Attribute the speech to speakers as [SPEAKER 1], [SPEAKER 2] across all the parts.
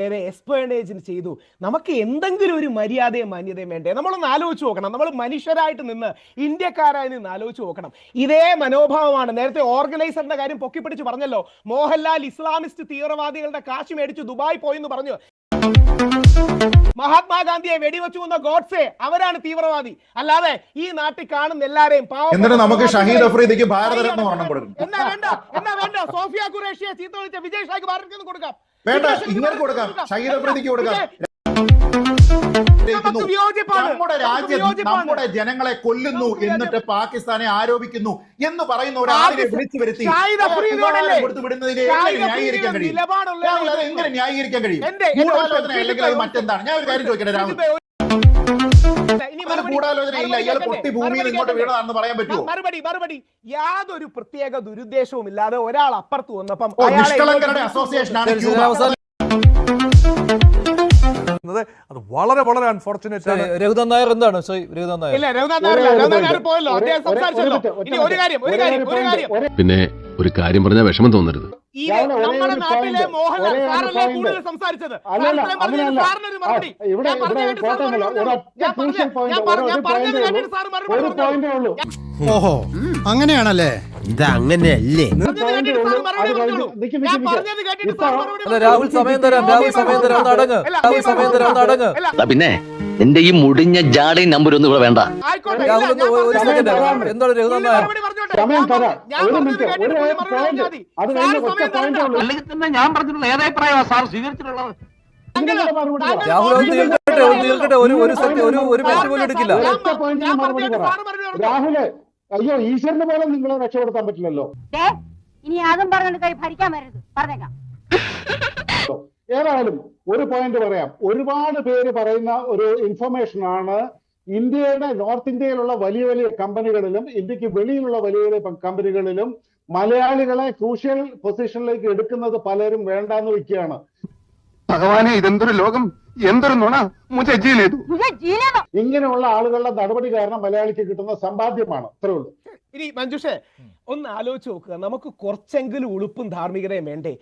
[SPEAKER 1] എക്സ്പേർട്ടേജിന് ചെയ്തു. നമുക്ക് എന്തെങ്കിലും ഒരു മര്യാദയും മാന്യതയും വേണ്ടേ? നമ്മളൊന്ന് ആലോചിച്ച് നോക്കണം. നമ്മൾ മനുഷ്യരായിട്ട് നിന്ന് ഇന്ത്യക്കാരായി നിന്ന് ആലോചിച്ച് നോക്കണം. ഇതേ മനോഭാവമാണ് നേരത്തെ ഓർഗനൈസറിന്റെ കാര്യം പൊക്കിപ്പിടിച്ച് പറഞ്ഞല്ലോ. മോഹൻലാൽ ഇസ്ലാമിസ്റ്റ് തീവ്രവാദികളുടെ കാശ് മേടിച്ച് ദുബായ് പോയെന്ന് പറഞ്ഞു. മഹാത്മാഗാന്ധിയെ വെടിവെച്ചു കൊന്ന ഗോഡ്സെ അവരാണ് തീവ്രവാദി. അല്ലാതെ ഈ നാട്ടിൽ കാണുന്ന എല്ലാരെയും
[SPEAKER 2] നമുക്ക് ഷഹീദ് അഫ്രീദിക്ക് ഭാരതരത്ന കൊടുക്കും.
[SPEAKER 1] എന്നാ വേണ്ട സോഫിയ ഖുറേഷിയെ ചീത്ത വിളിച്ച വിജയ് ഷായ്ക്ക് ഭാരതരത്ന കൊടുക്കാം.
[SPEAKER 2] വേണ്ട, ഇങ്ങനെ കൊടുക്കാം. ഷഹീദ് അഫ്രീദിക്ക് കൊടുക്കാം. നമ്മുടെ രാജ്യം നമ്മുടെ ജനങ്ങളെ കൊല്ലുന്നു എന്നിട്ട് പാകിസ്ഥാനെ ആരോപിക്കുന്നു എന്ന് പറയുന്ന ഒരാളിനെ വിളിച്ചു വരുത്തി വിടുന്നതിനെ ന്യായീകരിക്കാൻ കഴിയും? എങ്ങനെ ന്യായീകരിക്കാൻ കഴിയും? ഗൂഢാലോചന അല്ലെങ്കിൽ അത് മറ്റെന്താണ്? ഞാൻ ഒരു കാര്യം ചോദിക്കട്ടെ രാഹുൽ, ഗൂഢാലോചന ഇല്ല, ഇയാൾ പൊട്ടി ഭൂമിയിൽ ഇങ്ങോട്ട് വീണതാണെന്ന് പറയാൻ പറ്റുമോ?
[SPEAKER 1] മറുപടി യാതൊരു പ്രത്യേക ദുരുദ്ദേശവും ഇല്ലാതെ ഒരാൾ അപ്പുറത്ത് വന്നപ്പം
[SPEAKER 2] നിഷ്കളങ്കരുടെ അസോസിയേഷനാണ്.
[SPEAKER 3] അത് വളരെ വളരെ അൺഫോർച്ചുനേറ്റ് ആണ്.
[SPEAKER 4] രഘുനാഥ് നായർ എന്താണ്
[SPEAKER 5] പിന്നെ ഒരു കാര്യം പറഞ്ഞാൽ വിഷമം തോന്നരുത്.
[SPEAKER 1] നമ്മുടെ നാട്ടിലെ മോഹൻലാൽ സാറല്ലേ കൂടുതൽ സംസാരിച്ചത്?
[SPEAKER 6] ഓഹോ, അങ്ങനെയാണല്ലേ? ഇതങ്ങനെയല്ലേ?
[SPEAKER 4] രാഹുൽ സമയം തരാം,
[SPEAKER 7] പിന്നെ എന്റെ ഈ മുടിഞ്ഞ ജാടയും നമ്പർ ഒന്നും ഇവിടെ വേണ്ട.
[SPEAKER 4] എന്താണ് രഘുനാഥ് നായർ?
[SPEAKER 7] അല്ലെങ്കിൽ തന്നെ ഞാൻ പറഞ്ഞിട്ടുള്ള ഏതഭിപ്രായമാണ് സാർ സ്വീകരിച്ചിട്ടുള്ളത്?
[SPEAKER 4] രാഹുൽ തീർക്കട്ടെ, ഒരു മിനിറ്റ് പോലും എടുക്കില്ല.
[SPEAKER 8] രാഹുല്, അയ്യോ ഈശ്വരന് പോലെ നിങ്ങളെ രക്ഷപ്പെടുത്താൻ പറ്റില്ലല്ലോ.
[SPEAKER 9] ഇനി ആദ്യം പറഞ്ഞിട്ട് കൈ ഭരിക്കാൻ വരരുത്, പറഞ്ഞേക്കാം.
[SPEAKER 8] ഏതായാലും ഒരു പോയിന്റ് പറയാം. ഒരുപാട് പേര് പറയുന്ന ഒരു ഇൻഫർമേഷൻ ആണ്. ഇന്ത്യയുടെ നോർത്ത് ഇന്ത്യയിലുള്ള വലിയ വലിയ കമ്പനികളിലും ഇന്ത്യക്ക് വെളിയിലുള്ള വലിയ വലിയ കമ്പനികളിലും മലയാളികളെ ക്രൂഷ്യൽ പൊസിഷനിലേക്ക് എടുക്കുന്നത് പലരും വേണ്ടാന്ന് വെക്കുകയാണ്.
[SPEAKER 2] ഭഗവാനെ, ഇതെന്തൊരു ലോകം, എന്തൊരു നുണ.
[SPEAKER 8] ഇങ്ങനെയുള്ള ആളുകളുടെ നടപടി കാരണം മലയാളിക്ക് കിട്ടുന്ന സമ്പാദ്യമാണ്. അത്രേ ഉള്ളൂ.
[SPEAKER 1] ഇനി മഞ്ജുഷേ ഒന്ന് ആലോചിച്ച് നോക്കുക. നമുക്ക് കുറച്ചെങ്കിലും ഉളുപ്പും ധാർമ്മികതയും വേണ്ടേ?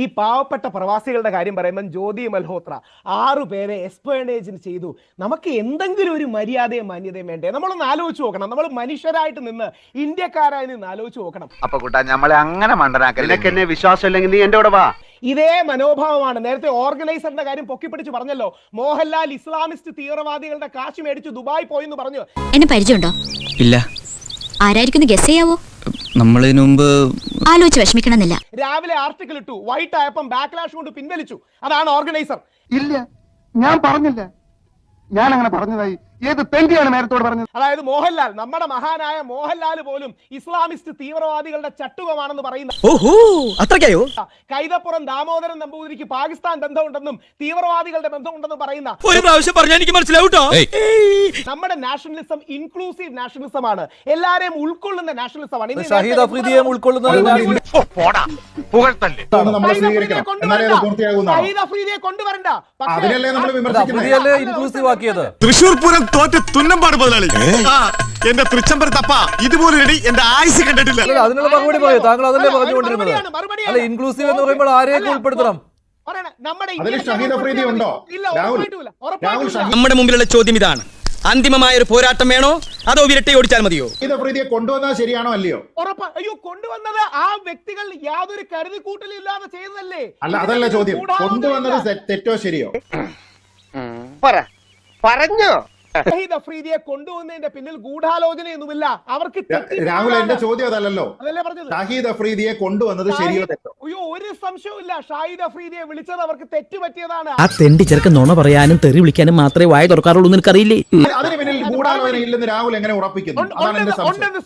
[SPEAKER 1] ഈ പാവപ്പെട്ട പ്രവാസികളുടെ കാര്യം പറയുമ്പോൾ ജ്യോതി മൽഹോത്ര 6 പേരെ എക്സ്പേർട്ടേജിന് ചെയ്തു. നമുക്ക് എന്തെങ്കിലും ഒരു മര്യാദയും മാന്യതയും വേണ്ടേ? നമ്മളൊന്ന് ആലോചിച്ച് നോക്കണം. നമ്മൾ മനുഷ്യരായിട്ട് നിന്ന് ഇന്ത്യക്കാരായി നിന്ന് ആലോചിച്ച് നോക്കണം.
[SPEAKER 10] അപ്പൊ കൂട്ടാ നമ്മളെ അങ്ങനെ മണ്ടനാക്കല്ലേ? വിശ്വാസം ഇല്ലെങ്കിൽ നീ എന്റെ കൂടെ വാ.
[SPEAKER 1] ഇതേ മനോഭാവമാണ് നേരത്തെ ഓർഗനൈസറിന്റെ കാര്യം പൊക്കിപ്പിടിച്ച് പറഞ്ഞല്ലോ. മോഹൻലാൽ ഇസ്ലാമിസ്റ്റ് തീവ്രവാദികളുടെ കാശ് മേടിച്ച് ദുബായ് പോയെന്ന് പറഞ്ഞു.
[SPEAKER 9] എന്നെ പരിചയമുണ്ടോ?
[SPEAKER 6] ഇല്ല.
[SPEAKER 9] ആരായിരിക്കും ഗസ് ചെയ്യാവോ?
[SPEAKER 6] നമ്മളിതിനു മുമ്പ്
[SPEAKER 9] ആലോചിച്ച് വിഷമിക്കണമെന്നില്ല.
[SPEAKER 1] രാവിലെ ആർട്ടിക്കിൾ ഇട്ടു, വൈറ്റ് ആയപ്പം ബാക്ക്ലാഷ് കൊണ്ട് പിൻവലിച്ചു. അതാണ് ഓർഗനൈസർ.
[SPEAKER 2] ഇല്ല, ഞാൻ പറഞ്ഞില്ല. ഞാൻ അങ്ങനെ പറഞ്ഞതായി ഏത് തെണ്ടിയാണ് നേരത്തോട് പറഞ്ഞത്?
[SPEAKER 1] അതായത് മോഹൻലാൽ, നമ്മുടെ മഹാനായ മോഹൻലാൽ പോലും ഇസ്ലാമിസ്റ്റ് തീവ്രവാദികളുടെ ചട്ടുകമാണെന്ന് പറയുന്ന കൈതപ്പുറം ദാമോദരൻ നമ്പൂതിരിക്ക് പാകിസ്ഥാൻ ബന്ധമുണ്ടെന്നും തീവ്രവാദികളുടെ ബന്ധമുണ്ടെന്നും പറയുന്ന
[SPEAKER 4] ഒരു പ്രാവശ്യം പറഞ്ഞാൽ എനിക്ക് മനസ്സിലാവൂട്ടോ.
[SPEAKER 1] നമ്മുടെ നാഷണലിസം ഇൻക്ലൂസീവ് നാഷണലിസം ആണ്. എല്ലാരെയും ഉൾക്കൊള്ളുന്ന നാഷണലിസം ആണ്.
[SPEAKER 4] ഷഹീദ് അഫ്രീദിയെ ഉൾക്കൊള്ളുന്ന
[SPEAKER 1] ഷഹീദ് അഫ്രീദിയെ കൊണ്ടുവരണ്ട.
[SPEAKER 4] ഇൻക്ലൂസീവ് ആക്കിയത്
[SPEAKER 6] തൃശൂർ പൂരം തോറ്റ് തുന്നമ്പാട് മുതലാളി. എന്റെ തൃച്ചമ്പർ തപ്പ ഇതുപോലെ എന്റെ ആയുസ് കണ്ടിട്ടില്ല.
[SPEAKER 4] അതിനുള്ള മറുപടി പറയൂ. താങ്കൾ അതല്ലേ പറഞ്ഞുകൊണ്ടിരുന്നത്? അല്ല, ഇൻക്ലൂസീവ് എന്ന് പറയുമ്പോൾ ആരെയൊക്കെ ഉൾപ്പെടുത്തണം?
[SPEAKER 6] നമ്മുടെ മുമ്പിലുള്ള ചോദ്യം ഇതാണ്: അന്തിമമായ ഒരു പോരാട്ടം വേണോ അതോ വിരട്ടി ഓടിച്ചാൽ മതിയോ?
[SPEAKER 2] കൊണ്ടുവന്നത് ശരിയാണോ അല്ലയോ?
[SPEAKER 1] അയ്യോ, കൊണ്ടുവന്നത് ആ വ്യക്തികൾ യാതൊരു കരുതി കൂട്ടലില്ലാതെ ചെയ്തതല്ലേ?
[SPEAKER 2] അല്ല, അതല്ല ചോദ്യം. കൊണ്ടുവന്നത് തെറ്റോ ശരിയോ?
[SPEAKER 10] പറഞ്ഞോ?
[SPEAKER 1] ഷഹീദ് അഫ്രീദിയെ കൊണ്ടുവന്നതിന്റെ പിന്നിൽ ഗൂഢാലോചനയൊന്നുമില്ല. അവർക്ക്
[SPEAKER 2] രാഹുൽ, എന്റെ ചോദ്യം അതല്ലല്ലോ.
[SPEAKER 1] അതല്ലേ പറഞ്ഞത്?
[SPEAKER 2] ഷഹീദ് അഫ്രീദിയെ കൊണ്ടുവന്നത് ശരിയോ തെറ്റോ?
[SPEAKER 1] അയ്യോ, ഒരു സംശയവുമില്ല. ഷഹീദ് അഫ്രീദിയെ വിളിച്ചത് അവർക്ക് തെറ്റുപറ്റിയതാണ്.
[SPEAKER 6] ആ തെണ്ടി ചെറുക്കൻ നുണ പറയാനും തെറി വിളിക്കാനും മാത്രമേ വായ തുറക്കാറുള്ളൂ. നിനക്കറിയില്ലേ?
[SPEAKER 2] അതിന് പിന്നിൽ ഗൂഢാലോചന ഇല്ലെന്ന് രാഹുൽ എങ്ങനെ ഉറപ്പിക്കുന്നു?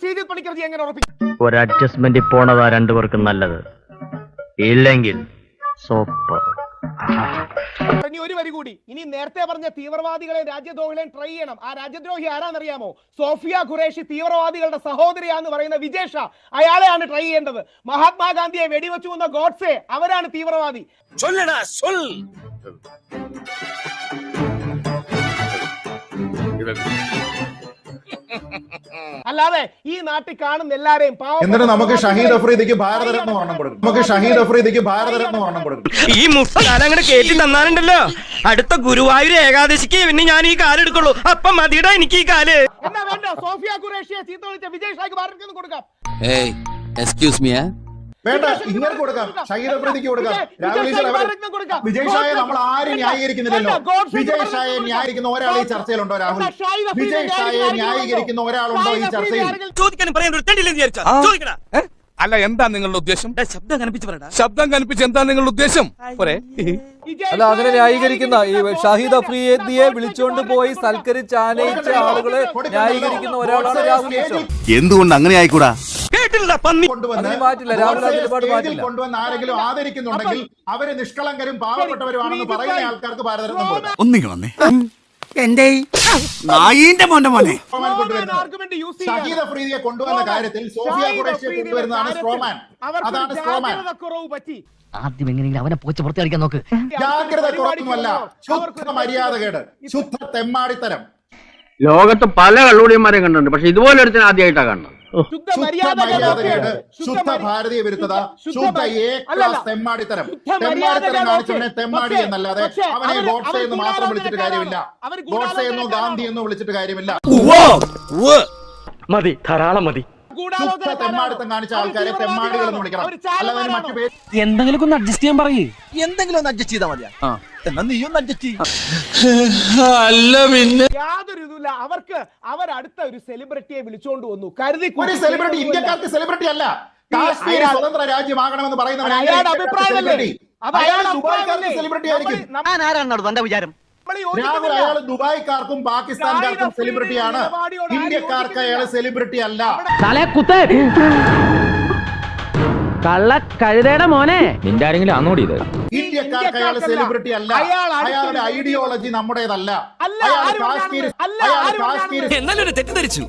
[SPEAKER 1] ശ്രീജിത്ത് പണിക്കർജി എങ്ങനെ ഉറപ്പിക്കും?
[SPEAKER 7] ഒരു അഡ്ജസ്റ്റ്മെന്റ് പോണതാ രണ്ടുപേർക്കും നല്ലത്. ഇല്ലെങ്കിൽ സോപ്പ്.
[SPEAKER 1] ഇനി ഒരു വരി കൂടി. ഇനി നേരത്തെ പറഞ്ഞ തീവ്രവാദികളെ രാജ്യദ്രോഹികളെയും ട്രൈ ചെയ്യണം. ആ രാജ്യദ്രോഹി ആരാന്നറിയാമോ? സോഫിയ ഖുറേഷി തീവ്രവാദികളുടെ സഹോദരിയാന്ന് പറയുന്ന വിജയ് ഷാ, അയാളെയാണ് ട്രൈ ചെയ്യേണ്ടത്. മഹാത്മാഗാന്ധിയെ വെടിവെച്ചു കൊന്ന ഗോഡ്സെ അവരാണ് തീവ്രവാദി. അല്ലാതെ ഈ നാട്ടിൽ കാണുന്ന എല്ലാരെയും
[SPEAKER 2] എന്നിട്ട് നമുക്ക് ഷഹീദ് അഫ്രീദിക്ക് ഭാരതരത്ന ഒരെണ്ണം കൊടുക്കും. നമുക്ക് ഷഹീദ് അഫ്രീദിക്ക് ഭാരതരത്ന ഒരെണ്ണം കൊടുക്കും.
[SPEAKER 11] ഈ മുസ്താലങ്ങനെ കേട്ടി തന്നാലുണ്ടല്ലോ അടുത്ത ഗുരുവായൂർ ഏകാദശിക്ക് പിന്നെ ഞാൻ ഈ കാലെടുക്കുള്ളൂ. അപ്പം മതിയുടെ എനിക്ക് ഈ കാല്.
[SPEAKER 1] എന്നാ വേണ്ട, സോഫിയ ഖുറേഷിയെ ചീത്ത വിളിച്ച വിജയ് ഷായ്ക്ക് ഭാരതരത്ന കൊടുക്കാം.
[SPEAKER 7] എക്സ്ക്യൂസ് മീ
[SPEAKER 2] വേണ്ട, ഇങ്ങനെ കൊടുക്കാം. ഷഹീദ് അഫ്രീദിക്ക് കൊടുക്കാം. രാഹുൽ ഈശ്വർ വിജയ് ഷായെ നമ്മൾ ആരും ന്യായീകരിക്കുന്നില്ലല്ലോ. വിജയ് ഷായെ ന്യായീകരിക്കുന്ന ഒരാൾ ഈ ചർച്ചയിലുണ്ടോ? രാഹുൽ, വിജയ് ഷായെ ന്യായീകരിക്കുന്ന ഒരാളുണ്ടോ ഈ ചർച്ചയിൽ?
[SPEAKER 11] ചോദിക്കാനും പറയാൻ ഒരു തെണ്ടില്ലെന്ന് വിചാരിച്ചാ ചോദിക്കടാ.
[SPEAKER 6] അല്ല, എന്താ നിങ്ങളുടെ ഉദ്ദേശം?
[SPEAKER 11] ശബ്ദം കനപ്പിച്ച് പറയടാ.
[SPEAKER 6] ശബ്ദം കനിപ്പിച്ച് എന്താ നിങ്ങളുടെ ഉദ്ദേശം? പോരെ.
[SPEAKER 4] അല്ല, അങ്ങനെ ന്യായീകരിക്കുന്ന ഈ ഷഹീദ് അഫ്രീദിയെ വിളിച്ചുകൊണ്ട് പോയി സൽക്കരിച്ച് ആനയിച്ച ആളുകളെ ന്യായീകരിക്കുന്ന ഒരാളാണ് രാഹുൽ ഈശ്വർ.
[SPEAKER 6] എന്തുകൊണ്ട് അങ്ങനെ ആയിക്കൂടാ?
[SPEAKER 11] കേട്ടില്ല പന്നി.
[SPEAKER 4] മാറ്റില്ല, രാഹുൽ അതിൽ മാറ്റില്ല.
[SPEAKER 2] കൊണ്ടുവന്ന് ആരെങ്കിലും ആദരിക്കുന്നുണ്ടെങ്കിൽ അവര് നിഷ്കളങ്കരും പാവപ്പെട്ടവരുമാണെന്ന് പറയുന്ന ആൾക്കാർക്ക് ഭാരതരത്നം കൊടുക്കാം.
[SPEAKER 6] ഒന്നിങ്ങ വന്നേ. എന്റെ നായിന്റെ മോന്റെ മോനെ.
[SPEAKER 2] ഷഹീദ് അഫ്രീദിയെ കൊണ്ടുവന്ന കാര്യത്തിൽ സോഫിയ ഖുറേഷിയെ കൊണ്ടുവരുന്നതാണ് സ്ട്രോമാൻ. അതാണ് സ്ട്രോമാൻ.
[SPEAKER 7] ആദ്യം എങ്ങനെയെങ്കിലും അവനെ പോച്ച് പുറത്തിറക്കാൻ നോക്ക്.
[SPEAKER 2] ജാഗ്രത കുറവൊന്നുമല്ല, ശുദ്ധ മര്യാദകേട്, ശുദ്ധ തെമ്മാടിത്തരം.
[SPEAKER 10] ലോകത്ത് പല കള്ളുടിയന്മാരെ കണ്ടിട്ടുണ്ട്, പക്ഷെ ഇതുപോലെ ഒരുത്തിന് ആദ്യമായിട്ടാണ് കാണുന്നത്.
[SPEAKER 2] ശുദ്ധ മര്യാദകേട്, ശുദ്ധ ഭാരതീയ വിരുദ്ധത, ശുദ്ധ തെമ്മാടിത്തരം. തെമ്മാടിത്തരം കാണിച്ചവനെ തെമ്മാടി എന്നല്ലാതെ അവനെ ഗോഡ്സെ എന്ന് മാത്രം വിളിച്ചിട്ട് കാര്യമില്ല. ഗോഡ്സെ എന്നോ ഗാന്ധി എന്നോ വിളിച്ചിട്ട് കാര്യമില്ല.
[SPEAKER 11] മതി, ധാരാളം മതി.
[SPEAKER 2] ശുദ്ധ തെമ്മാടിത്തം കാണിച്ച ആൾക്കാരെ തെമ്മാടികൾ എന്ന് വിളിക്കണം. അല്ലാതെ മറ്റു പേര്
[SPEAKER 11] എന്തെങ്കിലും ഒന്ന് അഡ്ജസ്റ്റ് ചെയ്യാൻ പറയൂ.
[SPEAKER 10] എന്തെങ്കിലും ഒന്ന് അഡ്ജസ്റ്റ് ചെയ്താൽ മതിയാ. എന്നാ നീയൊന്ന് അഡ്ജസ്റ്റ് ചെയ്യും.
[SPEAKER 6] അല്ല പിന്നെ
[SPEAKER 1] യാതൊരു ഇതുമില്ല. അവർക്ക് അടുത്ത ഒരു സെലിബ്രിറ്റിയെ വിളിച്ചോണ്ട് വന്നു. കരുതി
[SPEAKER 2] ഒരു സെലിബ്രിറ്റി ഇന്ത്യക്കാർക്ക് സെലിബ്രിറ്റി അല്ല. കാശ്മീർ സ്വതന്ത്ര രാജ്യമാകണമെന്ന് പറയുന്നവൻ
[SPEAKER 1] അയാളുടെ അഭിപ്രായമല്ലേ? അത് അയാളുടെ
[SPEAKER 2] ദുബായ്ക്കാർക്ക് സെലിബ്രിറ്റി ആയിരിക്കും.
[SPEAKER 10] ഞാൻ ആരാണെന്നോ തന്റെ വിചാരം?
[SPEAKER 2] രാഹുൽ, അയാൾ ദുബായ്ക്കാർക്കും പാകിസ്ഥാൻകാർക്കും സെലിബ്രിറ്റിയാണ്. ഇന്ത്യക്കാർക്ക് അയാൾ സെലിബ്രിറ്റി അല്ല.
[SPEAKER 11] കള്ള കഴുതയുടെ മോനെ, നിന്റെ ആരെങ്കിലും ആണോടി ഇത്?
[SPEAKER 2] ഇന്ത്യക്കാർക്ക് അയാൾ സെലിബ്രിറ്റി അല്ല. അയാളുടെ ഐഡിയോളജി നമ്മുടേതല്ല.
[SPEAKER 11] തെറ്റിദ്ധരിച്ചു.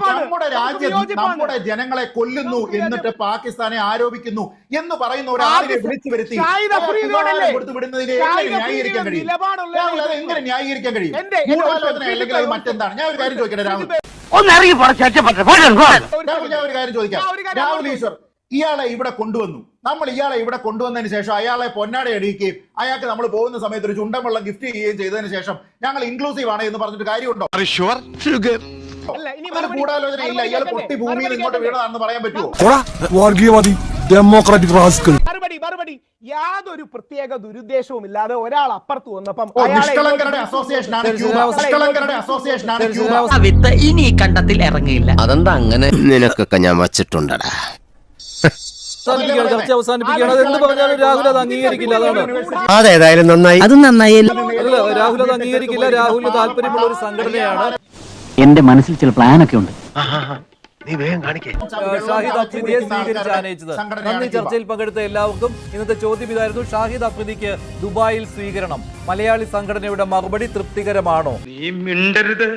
[SPEAKER 2] നമ്മുടെ രാജ്യം നമ്മുടെ ജനങ്ങളെ കൊല്ലുന്നു എന്നിട്ട് പാകിസ്ഥാനെ ആരോപിക്കുന്നു എന്ന് പറയുന്ന ഒരാളിനെ വിളിച്ചു വരുത്തി കൊടുത്തു വിടുന്നതിനെ എങ്ങനെ ന്യായീകരിക്കാൻ കഴിയും? രാഹുൽ, അത് എങ്ങനെ ന്യായീകരിക്കാൻ കഴിയും? ഗൂഢാലോചന അല്ലെങ്കിൽ അത് മറ്റെന്താണ്? ഞാൻ ഒരു കാര്യം ചോദിക്കട്ടെ രാഹുൽ. രാഹുൽ, ഞാൻ ഒരു കാര്യം ചോദിക്കാം. രാഹുൽ ഈശ്വർ ഇയാളെ ഇവിടെ കൊണ്ടുവന്നു. നമ്മൾ ഇയാളെ ഇവിടെ കൊണ്ടുവന്നതിന് ശേഷം അയാളെ പൊന്നാട അടിക്കുകയും അയാൾക്ക് നമ്മൾ പോകുന്ന സമയത്ത് ഒരു ചുണ്ടൻ വെള്ളം ഗിഫ്റ്റ് ചെയ്യുകയും ചെയ്തതിന് ശേഷം ഞങ്ങൾ ഇൻക്ലൂസീവ് ആണ് എന്ന് പറഞ്ഞിട്ട് കാര്യമുണ്ടോ? ഗൂഢാലോചന ഇല്ല. ഇയാൾ പൊട്ടി ഭൂമിയിൽ ഇങ്ങോട്ട് വീണതാണെന്ന് പറയാൻ പറ്റുമോ?
[SPEAKER 6] വർഗീയവാദി, ഡെമോക്രാറ്റിക് റാസ്കൽ.
[SPEAKER 1] മറുപടി യാതൊരു പ്രത്യേക ദുരുദ്ദേശവും ഇല്ലാതെ ഒരാൾ അപ്പുറത്ത് വന്നപ്പം
[SPEAKER 2] നിഷ്കളങ്കരുടെ അസോസിയേഷനാണ് ക്യൂബ. നിഷ്കളങ്കരുടെ അസോസിയേഷനാണ് ക്യൂബ.
[SPEAKER 7] ഇനി ഈ കണ്ടത്തിൽ ഇറങ്ങിയില്ല. അതെന്താ അങ്ങനെ?
[SPEAKER 6] നിനക്കൊക്കെ ഞാൻ വച്ചിട്ടുണ്ടടാ.
[SPEAKER 4] ചർച്ച അവസാനിപ്പിക്കുകയാണ്. അത് എന്ത് പറഞ്ഞാലും രാഹുൽ അത് അംഗീകരിക്കില്ല. അതാണ്
[SPEAKER 6] അതേതായാലും നന്നായി. അത് നന്നായി.
[SPEAKER 4] രാഹുൽ അത് അംഗീകരിക്കില്ല. രാഹുലിന് താല്പര്യമുള്ള ഒരു സംഘടനയാണ്.
[SPEAKER 7] എന്റെ മനസ്സിൽ ചില പ്ലാനൊക്കെ ഉണ്ട്.
[SPEAKER 4] ഷാഹിദ് അഫ്രീദിയെ സ്വീകരിച്ച് ആനയിച്ചത്. നന്ദി. ചർച്ചയിൽ പങ്കെടുത്ത എല്ലാവർക്കും. ഇന്നത്തെ ചോദ്യം ഇതായിരുന്നു: ഷാഹിദ് അഫ്രീദിക്ക് ദുബായിൽ സ്വീകരണം. മലയാളി സംഘടനയുടെ മറുപടി തൃപ്തികരമാണോ?
[SPEAKER 11] നീ മിണ്ടരുത്.